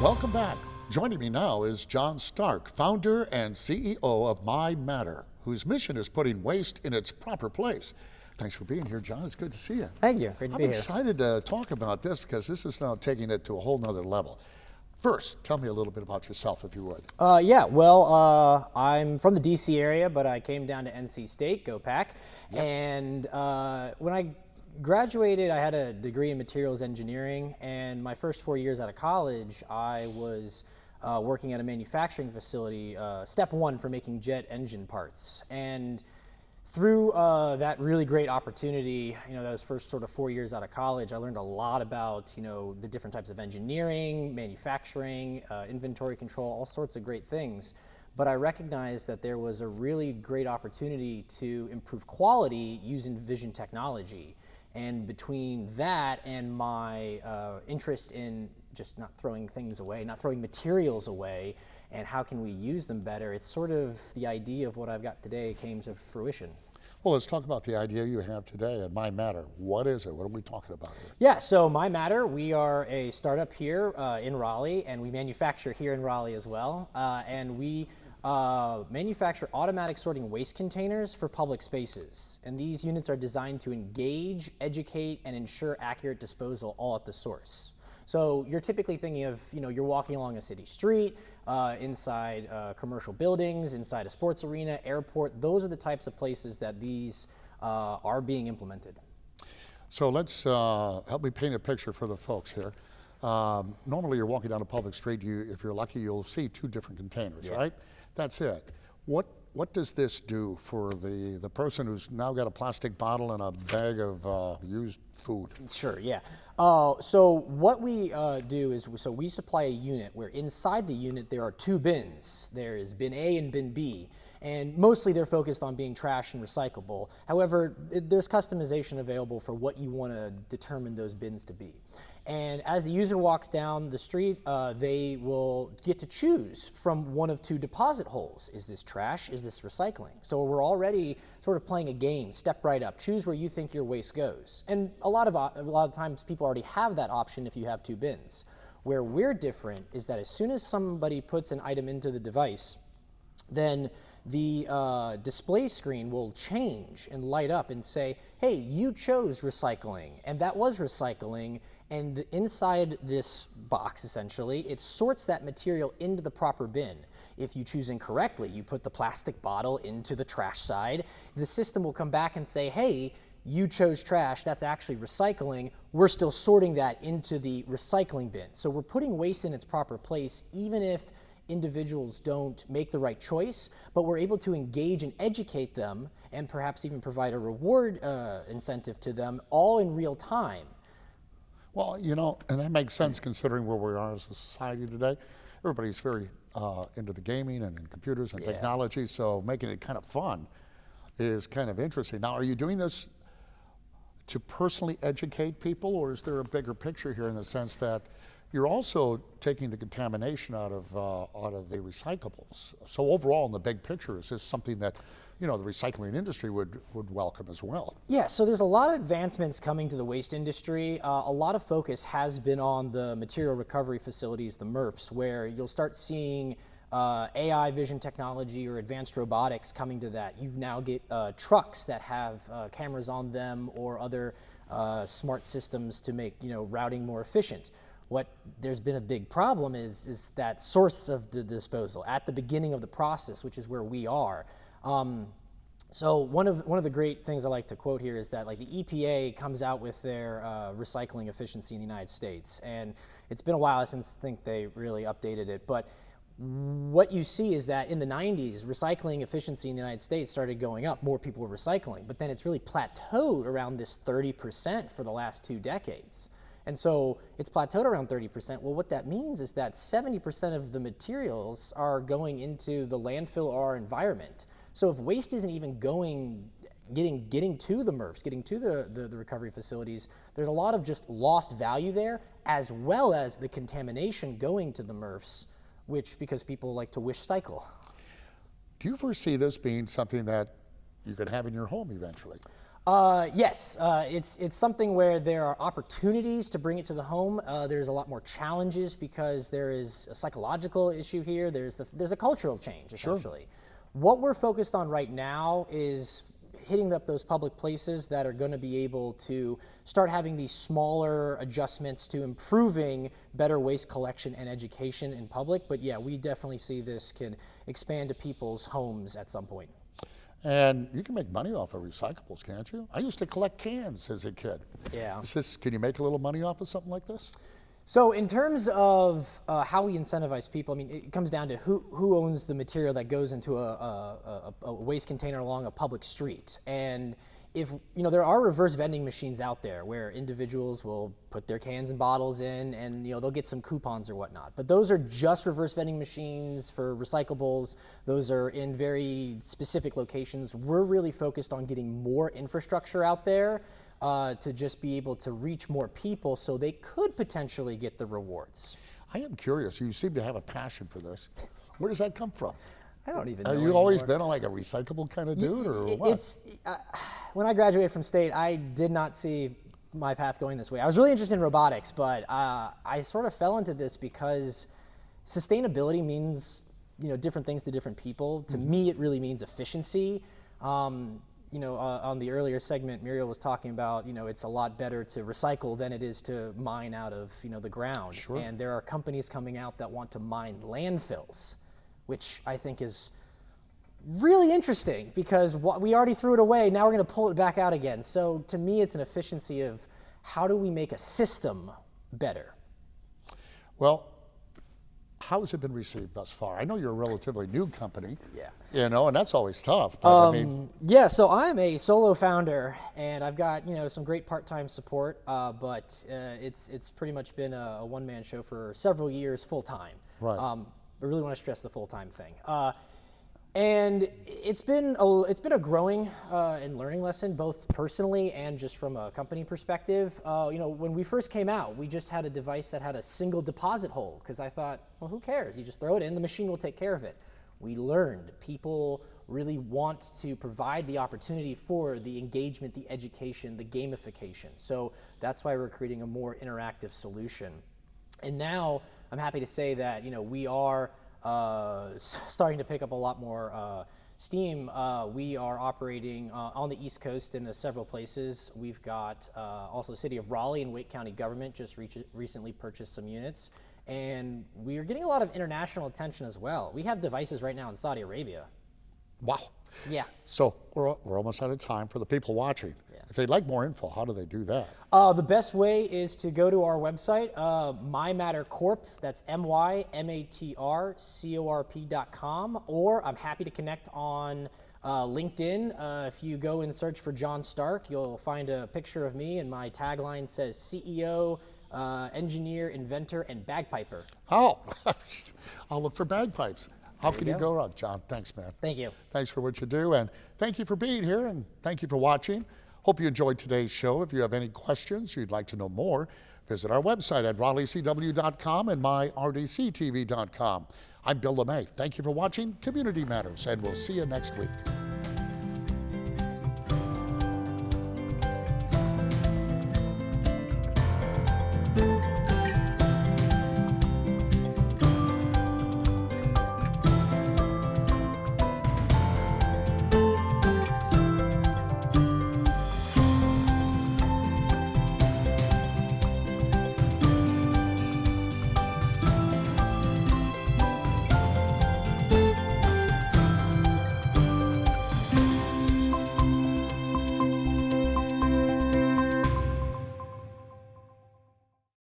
Welcome back. Joining me now is John Starke, founder and CEO of My Matter, whose mission is putting waste in its proper place. Thanks for being here, John. It's good to see you. Thank you. Great to be I'm here. excited to talk about this because this is now taking it to a whole nother level. First, tell me a little bit about yourself, if you would. I'm from the DC area, but I came down to NC State, go Pack. Yep. And when I graduated, I had a degree in materials engineering, and my first 4 years out of college, I was working at a manufacturing facility, step one for making jet engine parts. And through that really great opportunity, those first sort of 4 years out of college, I learned a lot about, the different types of engineering, manufacturing, inventory control, all sorts of great things. But I recognized that there was a really great opportunity to improve quality using vision technology. And between that and my interest in just not throwing things away, not throwing materials away, and how can we use them better, it's sort of the idea of what I've got today came to fruition. Well, let's talk about the idea you have today at My Matter. What is it? What are we talking about here? Yeah, so My Matter, we are a startup here in Raleigh, and we manufacture here in Raleigh as well. And we manufacture automatic sorting waste containers for public spaces. And these units are designed to engage, educate, and ensure accurate disposal all at the source. So you're typically thinking of, you're walking along a city street, inside commercial buildings, inside a sports arena, airport. Those are the types of places that these are being implemented. So let's help me paint a picture for the folks here. Normally you're walking down a public street, if you're lucky, you'll see two different containers, right? That's it. What does this do for the person who's now got a plastic bottle and a bag of used food? Sure, yeah. So what we do is, we supply a unit where inside the unit there are two bins. There is bin A and bin B. And mostly they're focused on being trash and recyclable. However, there's customization available for what you want to determine those bins to be. And as the user walks down the street, they will get to choose from one of two deposit holes. Is this trash? Is this recycling? So we're already sort of playing a game, step right up, choose where you think your waste goes. And a lot of times people already have that option if you have two bins. Where we're different is that as soon as somebody puts an item into the device, then the display screen will change and light up and say, hey, you chose recycling, and that was recycling, and inside this box, essentially, it sorts that material into the proper bin. If you choose incorrectly, you put the plastic bottle into the trash side, the system will come back and say, hey, you chose trash, that's actually recycling, we're still sorting that into the recycling bin. So we're putting waste in its proper place, even if individuals don't make the right choice, but we're able to engage and educate them and perhaps even provide a reward incentive to them all in real time. Well, and that makes sense considering where we are as a society today. Everybody's very into the gaming and in computers and technology, so making it kind of fun is kind of interesting. Now, are you doing this to personally educate people, or is there a bigger picture here in the sense that you're also taking the contamination out of the recyclables? So overall, in the big picture, is this something that the recycling industry would welcome as well? Yeah, so there's a lot of advancements coming to the waste industry. A lot of focus has been on the material recovery facilities, the MRFs, where you'll start seeing AI vision technology or advanced robotics coming to that. You now get trucks that have cameras on them or other smart systems to make routing more efficient. What there's been a big problem is that source of the disposal at the beginning of the process, which is where we are. So one of the great things I like to quote here is that the EPA comes out with their recycling efficiency in the United States, and it's been a while since I think they really updated it. But what you see is that in the 90s, recycling efficiency in the United States started going up. More people were recycling, but then it's really plateaued around this 30% for the last 2 decades. And so it's plateaued around 30%. Well, what that means is that 70% of the materials are going into the landfill or our environment. So if waste isn't even getting to the MRFs, getting to the recovery facilities, there's a lot of just lost value there, as well as the contamination going to the MRFs, because people like to wish cycle. Do you foresee this being something that you could have in your home eventually? Yes, it's something where there are opportunities to bring it to the home. There's a lot more challenges because there is a psychological issue here. There's a cultural change essentially. What we're focused on right now is hitting up those public places that are going to be able to start having these smaller adjustments to improving better waste collection and education in public. But yeah, we definitely see this can expand to people's homes at some point. And you can make money off of recyclables, can't you? I used to collect cans as a kid. Yeah. Can you make a little money off of something like this? So in terms of how we incentivize people, I mean, it comes down to who owns the material that goes into a waste container along a public street. And if, there are reverse vending machines out there where individuals will put their cans and bottles in and, they'll get some coupons or whatnot. But those are just reverse vending machines for recyclables. Those are in very specific locations. We're really focused on getting more infrastructure out there to just be able to reach more people so they could potentially get the rewards. I am curious. You seem to have a passion for this. Where does that come from? I don't even know. Have you always been like a recyclable kind of dude, or what? When I graduated from state, I did not see my path going this way. I was really interested in robotics, but I sort of fell into this because sustainability means different things to different people. To me, it really means efficiency. On the earlier segment, Muriel was talking about, it's a lot better to recycle than it is to mine out of, the ground. Sure. And there are companies coming out that want to mine landfills, which I think is really interesting because we already threw it away. Now we're going to pull it back out again. So to me, it's an efficiency of how do we make a system better? Well, how has it been received thus far? I know you're a relatively new company. Yeah. And that's always tough. But Yeah, so I'm a solo founder, and I've got some great part-time support, but it's pretty much been a one-man show for several years full-time. Right. I really want to stress the full-time thing. And it's been a growing and learning lesson, both personally and just from a company perspective. When we first came out, we just had a device that had a single deposit hole because I thought, well, who cares? You just throw it in, the machine will take care of it. We learned people really want to provide the opportunity for the engagement, the education, the gamification. So that's why we're creating a more interactive solution. And now I'm happy to say that we are starting to pick up a lot more steam. We are operating on the East Coast in several places. We've got also the city of Raleigh and Wake County government just recently purchased some units. And we are getting a lot of international attention as well. We have devices right now in Saudi Arabia. wow. Yeah. So we're almost out of time for the people watching. Yeah. If they'd like more info, how do they do that? The best way is to go to our website, MyMatterCorp, that's MyMatterCorp.com, or I'm happy to connect on LinkedIn. If you go and search for John Starke, you'll find a picture of me, and my tagline says CEO, engineer, inventor, and bagpiper. Oh, I'll look for bagpipes. How can you go wrong? John, thanks, man. Thank you. Thanks for what you do, and thank you for being here, and thank you for watching. Hope you enjoyed today's show. If you have any questions, you'd like to know more, visit our website at RaleighCW.com and myrdctv.com. I'm Bill LeMay. Thank you for watching Community Matters, and we'll see you next week.